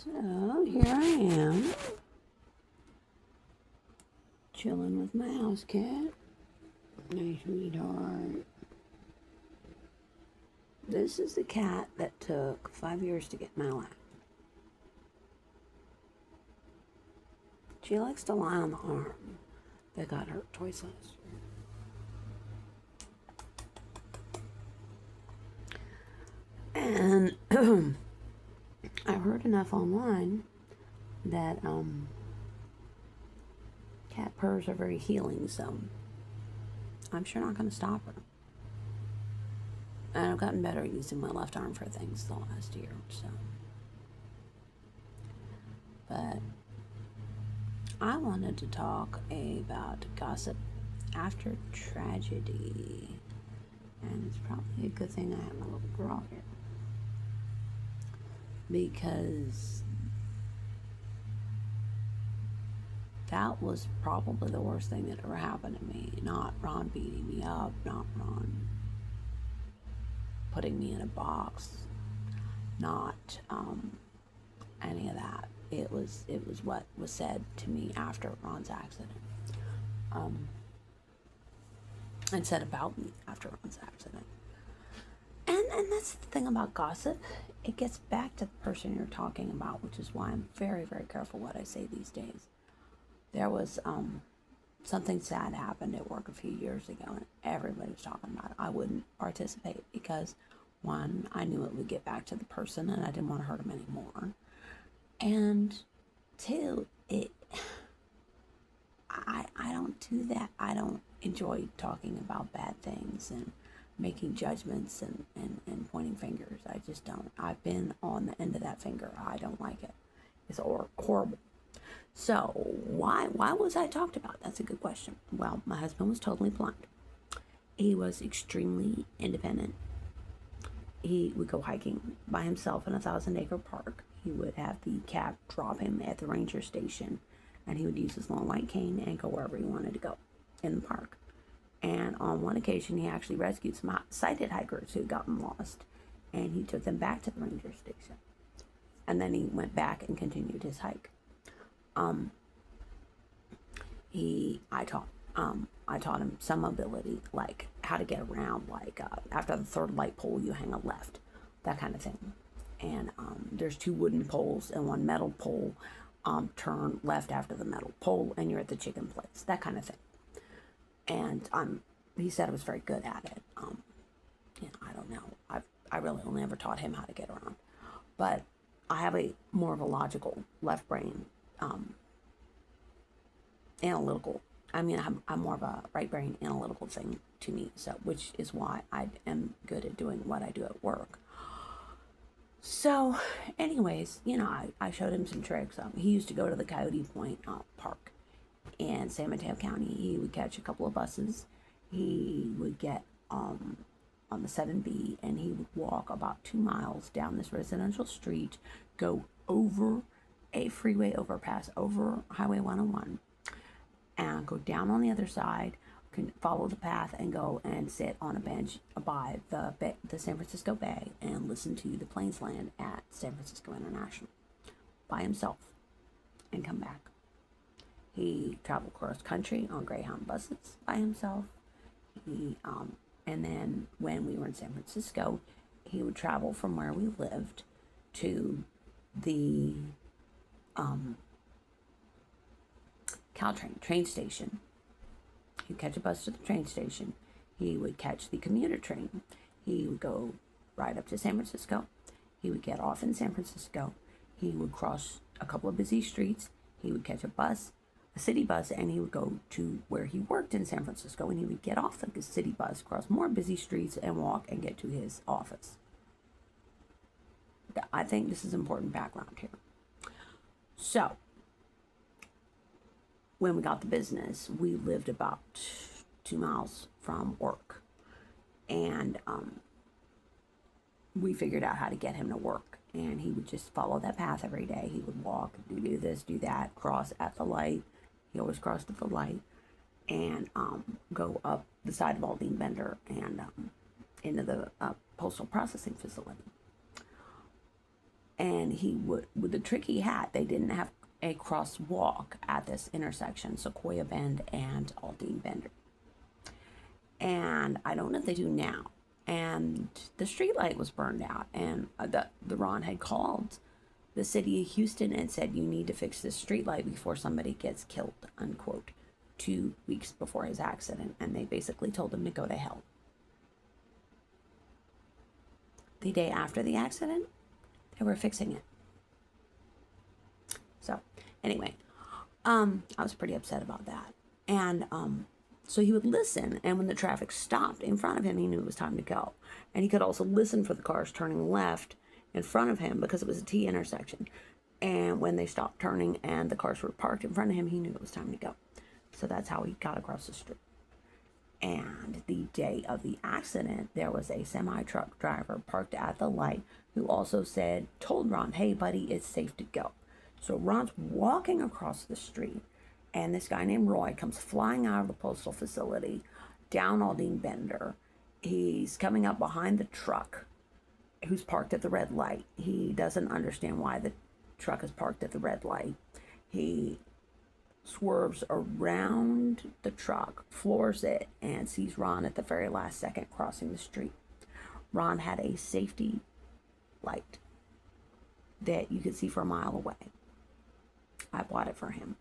So here I am, chilling with my house cat. Nice sweetheart. This is the cat that took 5 years to get in my lap. She likes to lie on the arm that got hurt twice last year. And I heard enough online that cat purrs are very healing, so I'm sure not going to stop her. And I've gotten better at using my left arm for things the last year, so. But I wanted to talk about gossip after tragedy. And it's probably a good thing I have my little girl here. Because that was probably the worst thing that ever happened to me. Not Ron beating me up, not Ron putting me in a box, not any of that. It was what was said to me after Ron's accident, and said about me after Ron's accident. And that's the thing about gossip. It gets back to the person you're talking about, which is why I'm very, very careful what I say these days. There was something sad happened at work a few years ago, and everybody was talking about it. I wouldn't participate because, one, I knew it would get back to the person, and I didn't want to hurt him anymore. And two, I don't do that. I don't enjoy talking about bad things and making judgments and pointing fingers. I just don't. I've been on the end of that finger. I don't like it. It's horrible. So why was I talked about? That's a good question. Well, my husband was totally blind. He was extremely independent. He would go hiking by himself in a 1,000-acre park. He would have the cab drop him at the ranger station, and he would use his long white cane and go wherever he wanted to go in the park. And on one occasion, he actually rescued some sighted hikers who had gotten lost, and he took them back to the ranger station. And then he went back and continued his hike. I taught him some ability, like how to get around, like after the third light pole, you hang a left, that kind of thing. And there's 2 wooden poles and 1 metal pole. Turn left after the metal pole, and you're at the chicken place, that kind of thing. And he said I was very good at it. I don't know. I really only ever taught him how to get around, but I have a more of a logical left brain, analytical. I mean, I'm more of a right brain analytical thing to me. So, which is why I am good at doing what I do at work. So, anyways, I showed him some tricks. He used to go to the Coyote Point Park in San Mateo County. He would catch a couple of buses. He would get on the 7B, and he would walk about 2 miles down this residential street, go over a freeway overpass, over Highway 101, and go down on the other side, can follow the path and go and sit on a bench by the San Francisco Bay and listen to the planes land at San Francisco International by himself and come back. He traveled cross country on Greyhound buses by himself. And then when we were in San Francisco, he would travel from where we lived to the Caltrain train station. He'd catch a bus to the train station. He would catch the commuter train. He would go right up to San Francisco. He would get off in San Francisco. He would cross a couple of busy streets. He would catch a bus, a city bus, and he would go to where he worked in San Francisco, and he would get off the city bus, cross more busy streets, and walk and get to his office. I think this is important background here. So, when we got the business, we lived about 2 miles from work, and we figured out how to get him to work, and he would just follow that path every day. He would walk, do this, do that, cross at the light. He always crossed at the light, and go up the side of Aldine Bender and into the postal processing facility. And he would, with the trick he had, they didn't have a crosswalk at this intersection, Sequoia Bend and Aldine Bender. And I don't know if they do now. And the street light was burned out, and the Ron had called the city of Houston and said, you need to fix this street light before somebody gets killed, unquote, 2 weeks before his accident. And they basically told him to go to hell. The day after the accident, they were fixing it. So anyway, I was pretty upset about that. And so he would listen, and when the traffic stopped in front of him, he knew it was time to go. And he could also listen for the cars turning left in front of him because it was a T intersection. And when they stopped turning and the cars were parked in front of him, he knew it was time to go. So that's how he got across the street. And the day of the accident, there was a semi-truck driver parked at the light who also told Ron, hey, buddy, it's safe to go. So Ron's walking across the street, and this guy named Roy comes flying out of the postal facility down Aldine Bender. He's coming up behind the truck who's parked at the red light. He doesn't understand why the truck is parked at the red light. He swerves around the truck, floors it, and sees Ron at the very last second crossing the street. Ron had a safety light that you could see for a mile away. I bought it for him,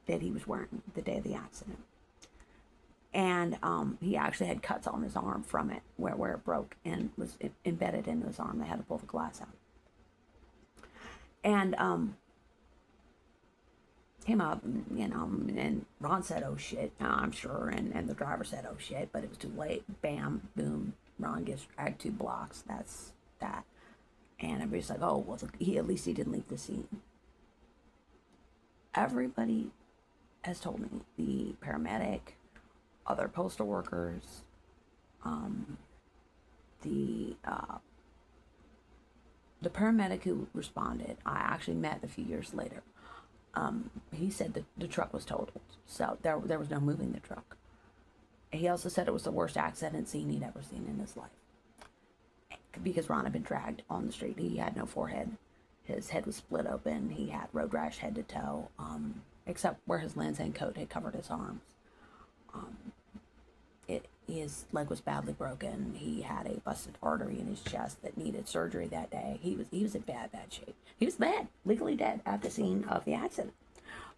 that he was wearing the day of the accident. And he actually had cuts on his arm from it, where it broke and was embedded into his arm. They had to pull the glass out. And came up, and Ron said, oh shit, I'm sure, and the driver said, oh shit, but it was too late. Bam, boom, Ron gets dragged 2 blocks. That's that. And everybody's like, oh, well, at least he didn't leave the scene. Everybody has told me, the paramedic, other postal workers, the paramedic who responded, I actually met a few years later. He said that the truck was totaled, so there was no moving the truck. He also said it was the worst accident scene he'd ever seen in his life, because Ron had been dragged on the street. He had no forehead. His head was split open. He had road rash head to toe, except where his lens and coat had covered his arms. His leg was badly broken. He had a busted artery in his chest that needed surgery that day. He was in bad shape. He was dead, legally dead at the scene of the accident.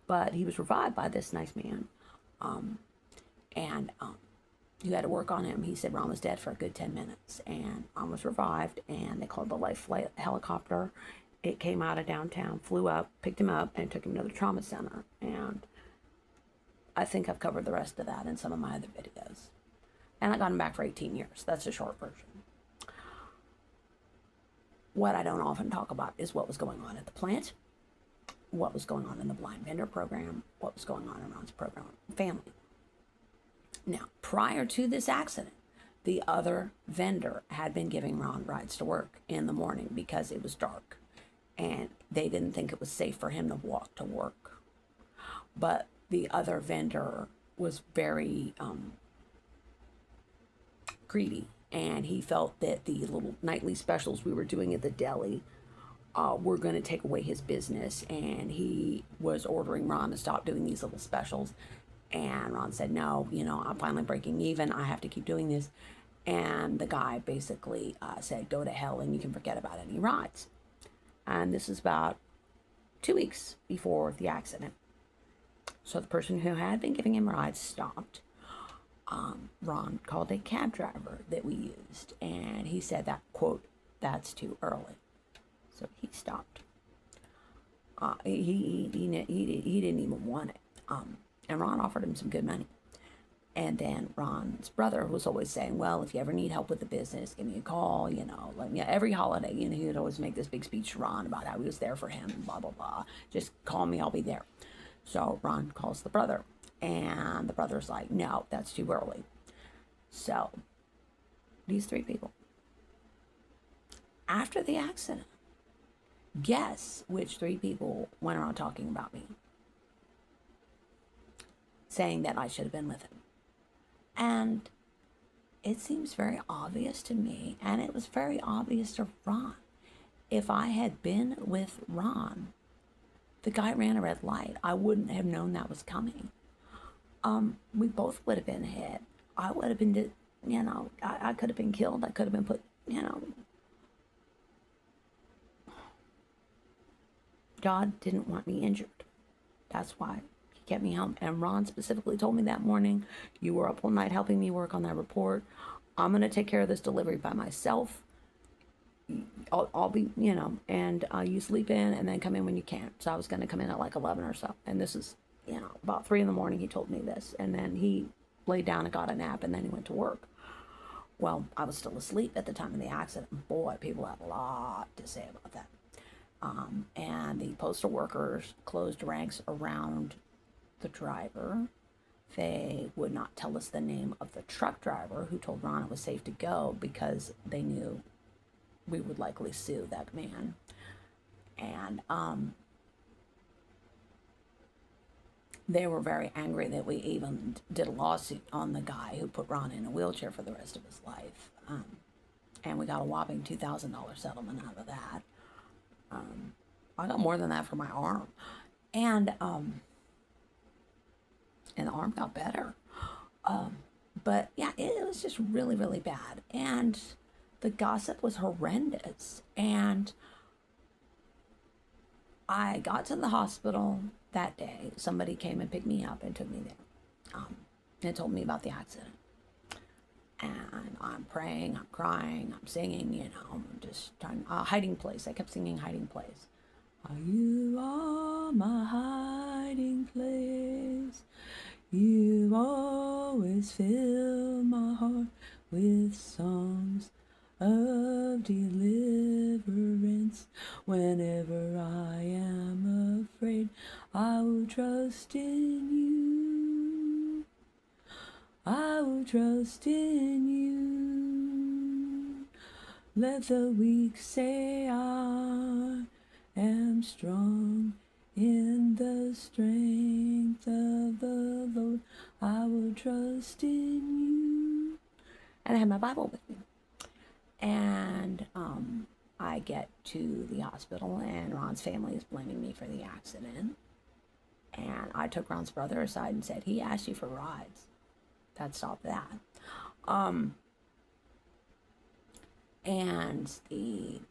But he was revived by this nice man, who had to work on him. He said Ron was dead for a good 10 minutes, and Ron was revived, and they called the life flight helicopter. It came out of downtown, flew up, picked him up, and took him to the trauma center. And I think I've covered the rest of that in some of my other videos. And I got him back for 18 years. That's the short version. What I don't often talk about is what was going on at the plant, what was going on in the blind vendor program, what was going on in Ron's program, family. Now, prior to this accident, the other vendor had been giving Ron rides to work in the morning because it was dark, and they didn't think it was safe for him to walk to work. But the other vendor was very greedy, and he felt that the little nightly specials we were doing at the deli were going to take away his business, and he was ordering Ron to stop doing these little specials. And Ron said, no, I'm finally breaking even. I have to keep doing this. And the guy basically said, go to hell and you can forget about any rides. And this is about 2 weeks before the accident. So the person who had been giving him rides stopped. Ron called a cab driver that we used, and he said that, quote, that's too early. So he stopped. He didn't even want it. And Ron offered him some good money. And then Ron's brother was always saying, well, if you ever need help with the business, give me a call, let me, every holiday, he would always make this big speech to Ron about how he was there for him, blah, blah, blah. Just call me, I'll be there. So Ron calls the brother, and the brother's like, no, that's too early. So these 3 people, after the accident, guess which 3 people went around talking about me, saying that I should have been with him. And it seems very obvious to me, and it was very obvious to Ron. if I had been with Ron, the guy ran a red light. I wouldn't have known that was coming. We both would have been hit. I would have been, I could have been killed. I could have been put, God didn't want me injured. That's why he kept me home. And Ron specifically told me that morning, you were up all night helping me work on that report. I'm going to take care of this delivery by myself. I'll be, and you sleep in and then come in when you can. So I was going to come in at like 11 or so. And this is, about 3 a.m. he told me this. And then he laid down and got a nap and then he went to work. Well, I was still asleep at the time of the accident. Boy, people have a lot to say about that. And the postal workers closed ranks around the driver. They would not tell us the name of the truck driver who told Ron it was safe to go because they knew we would likely sue that man. And they were very angry that we even did a lawsuit on the guy who put Ron in a wheelchair for the rest of his life. And we got a whopping $2,000 settlement out of that. I got more than that for my arm. And the arm got better. But yeah, it was just really, really bad. And the gossip was horrendous. And I got to the hospital that day. Somebody came and picked me up and took me there. And told me about the accident. And I'm praying, I'm crying, I'm singing, I'm just trying, hiding place. I kept singing hiding place. You are my hiding place. You always fill my heart with songs of deliverance. Whenever I am afraid, I will trust in you. I will trust in you. Let the weak say I am strong in the strength of the Lord. I will trust in you. And I had my Bible with me. And I get to the hospital and Ron's family is blaming me for the accident. And I took Ron's brother aside and said, he asked you for rides. That stopped that. And the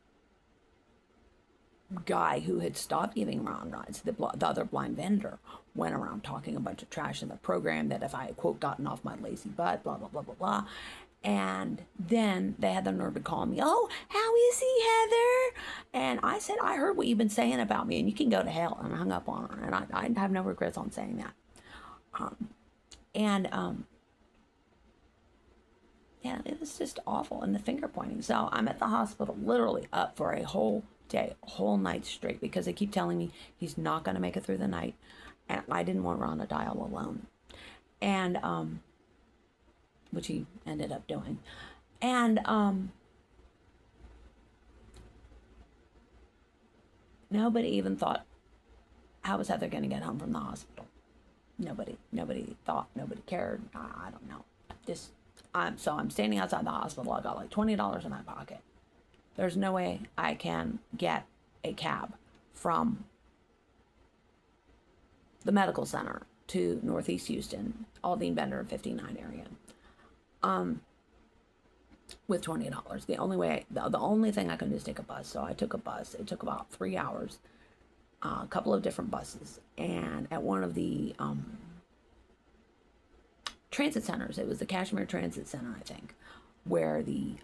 guy who had stopped giving Ron rides, the other blind vendor, went around talking a bunch of trash in the program that if I had, quote, gotten off my lazy butt, blah, blah, blah, blah, blah. And then they had the nerve to call me, oh, how is he, Heather? And I said, I heard what you've been saying about me, and you can go to hell. And I hung up on her, and I have no regrets on saying that. Yeah, it was just awful. And the finger pointing. So I'm at the hospital, literally up for a whole day, a whole night straight, because they keep telling me he's not going to make it through the night. And I didn't want Ron to die all alone. And, which he ended up doing. And, nobody even thought, how was Heather going to get home from the hospital? Nobody thought, nobody cared. I don't know. So I'm standing outside the hospital. I got like $20 in my pocket. There's no way I can get a cab from the medical center to Northeast Houston, Aldine Bender 59 area, with $20. The only thing I can do is take a bus. So I took a bus. It took about 3 hours, a couple of different buses, and at one of the transit centers, it was the Kashmir Transit Center, I think, where the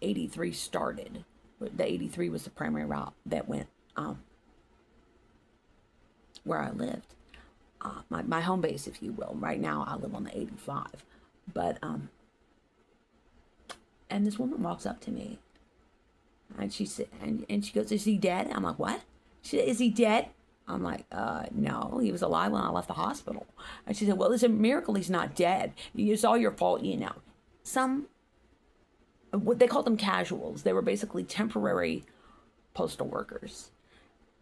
83 started. The 83 was the primary route that went where I lived, my home base, if you will. Right now, I live on the 85, but and this woman walks up to me, and she said, and she goes, "Is he dead?" I'm like, "What?" She said, "Is he dead?" I'm like, no, he was alive when I left the hospital. And she said, well, it's a miracle he's not dead. It's all your fault, what they called them casuals. They were basically temporary postal workers.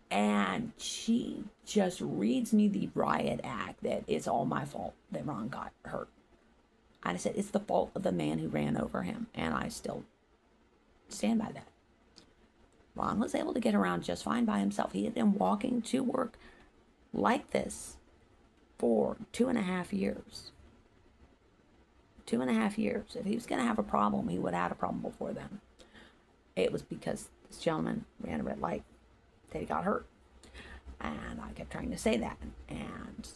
And she just reads me the riot act that it's all my fault that Ron got hurt. And I said, it's the fault of the man who ran over him. And I still stand by that. Ron was able to get around just fine by himself. He had been walking to work like this for 2.5 years. 2.5 years. If he was going to have a problem, he would have had a problem before then. It was because this gentleman ran a red light that he got hurt. And I kept trying to say that. And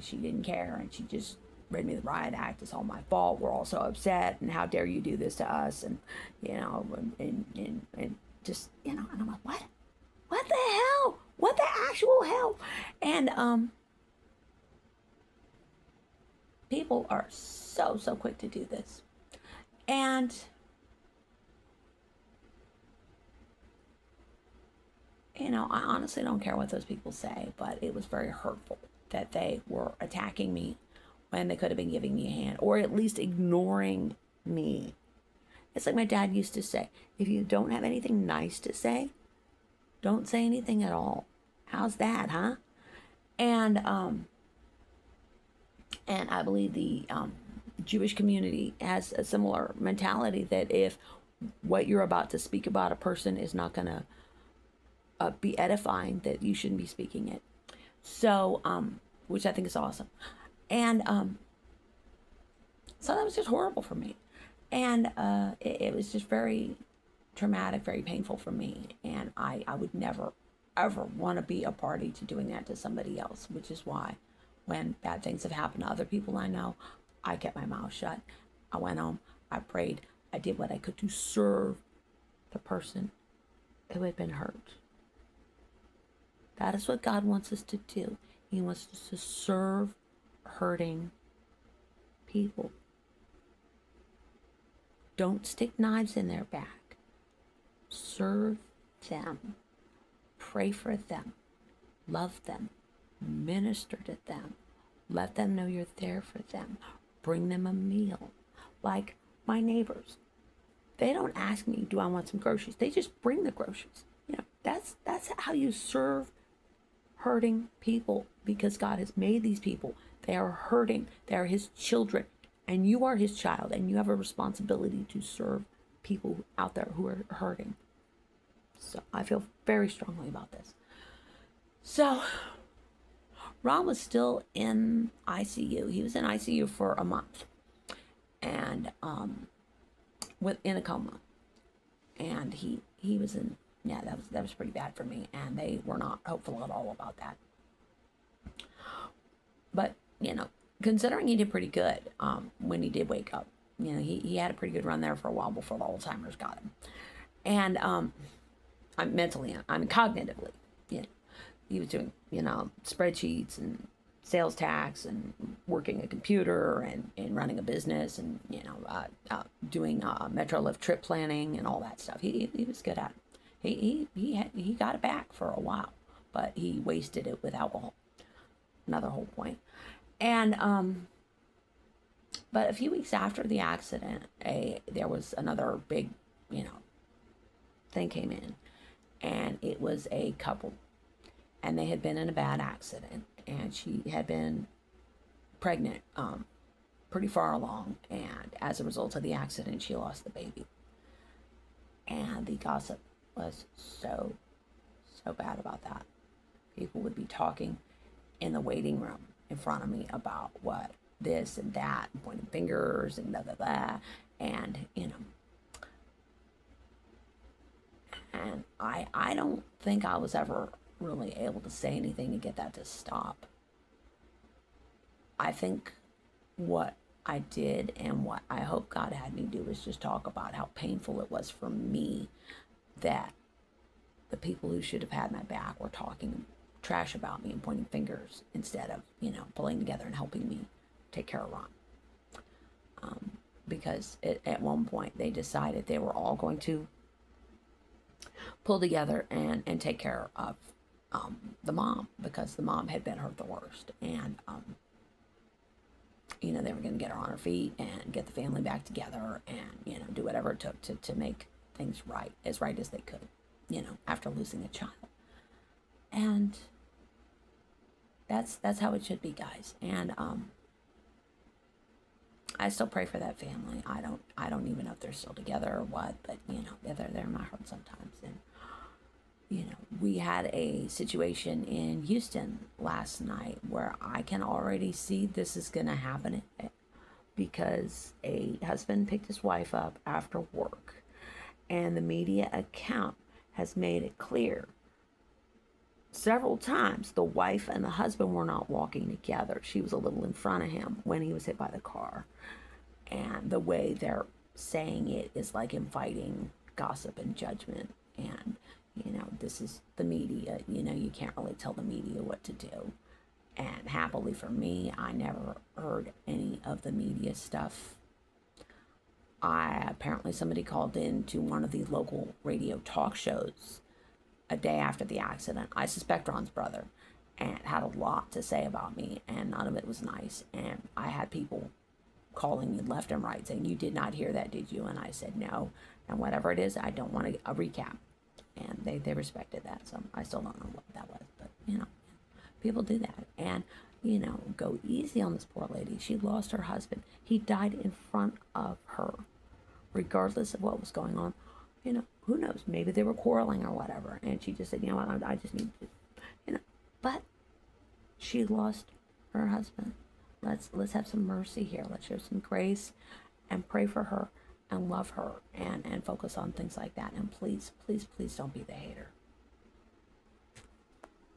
she didn't care. And she just read me the riot act. It's all my fault. We're all so upset. And how dare you do this to us? And, and just, and I'm like, what? What the hell? What the actual hell? And, people are so quick to do this. And I honestly don't care what those people say, but it was very hurtful that they were attacking me when they could have been giving me a hand, or at least ignoring me. It's like my dad used to say, if you don't have anything nice to say, don't say anything at all. How's that, huh? And I believe the Jewish community has a similar mentality, that if what you're about to speak about a person is not going to be edifying, that you shouldn't be speaking it. So, which I think is awesome. And so that was just horrible for me. And it was just very traumatic, very painful for me. And I would never, ever want to be a party to doing that to somebody else, which is why when bad things have happened to other people I know, I kept my mouth shut. I went home, I prayed, I did what I could to serve the person who had been hurt. That is what God wants us to do. He wants us to serve hurting people. Don't stick knives in their back. Serve them. Pray for them. Love them. Minister to them. Let them know you're there for them. Bring them a meal. Like my neighbors. They don't ask me, do I want some groceries? They just bring the groceries. That's how you serve hurting people, because God has made these people. They are hurting. They are his children. And you are his child. And you have a responsibility to serve people out there who are hurting. So I feel very strongly about this. So Ron was still in ICU. He was in ICU for a month. And in a coma. And he was in, that was pretty bad for me. And they were not hopeful at all about that. But, considering he did pretty good when he did wake up. He had a pretty good run there for a while before the Alzheimer's got him. And I'm mentally, cognitively, he was doing, spreadsheets and sales tax and working a computer and running a business and, doing Metro Lift trip planning and all that stuff. He was good at it. He got it back for a while, but he wasted it with alcohol. Another whole point. And, but a few weeks after the accident, there was another big, thing came in, and it was a couple, and they had been in a bad accident, and she had been pregnant, pretty far along, and as a result of the accident, she lost the baby. And the gossip was so bad about that. People would be talking in the waiting room in front of me about what this and that, and pointing fingers and blah, blah, blah. And, and I don't think I was ever really able to say anything to get that to stop. I think what I did and what I hope God had me do was just talk about how painful it was for me that the people who should have had my back were talking trash about me and pointing fingers instead of, pulling together and helping me take care of Ron. Because at one point they decided they were all going to pull together and take care of the mom, because the mom had been hurt the worst. And, they were going to get her on her feet and get the family back together and, do whatever it took to make things right as they could, after losing a child. And that's how it should be, guys. And I still pray for that family. I don't even know if they're still together or what, but they're in my heart sometimes. And We had a situation in Houston last night where I can already see this is going to happen because a husband picked his wife up after work, and the media account has made it clear several times the wife and the husband were not walking together. She was a little in front of him when he was hit by the car. And the way they're saying it is like inviting gossip and judgment. And, this is the media. You can't really tell the media what to do. And happily for me, I never heard any of the media stuff. Apparently somebody called in to one of the local radio talk shows a day after the accident. I suspect Ron's brother, and had a lot to say about me, and none of it was nice. And I had people calling me left and right saying, "You did not hear that, did you?" And I said no. And whatever it is, I don't want a recap. And they respected that. So I still don't know what that was, but people do that. And go easy on this poor lady. She lost her husband. He died in front of her, regardless of what was going on. Who knows? Maybe they were quarreling or whatever. And she just said, "You know what, I just need to, But she lost her husband. Let's have some mercy here. Let's show some grace and pray for her and love her and focus on things like that. And please, please, please don't be the hater.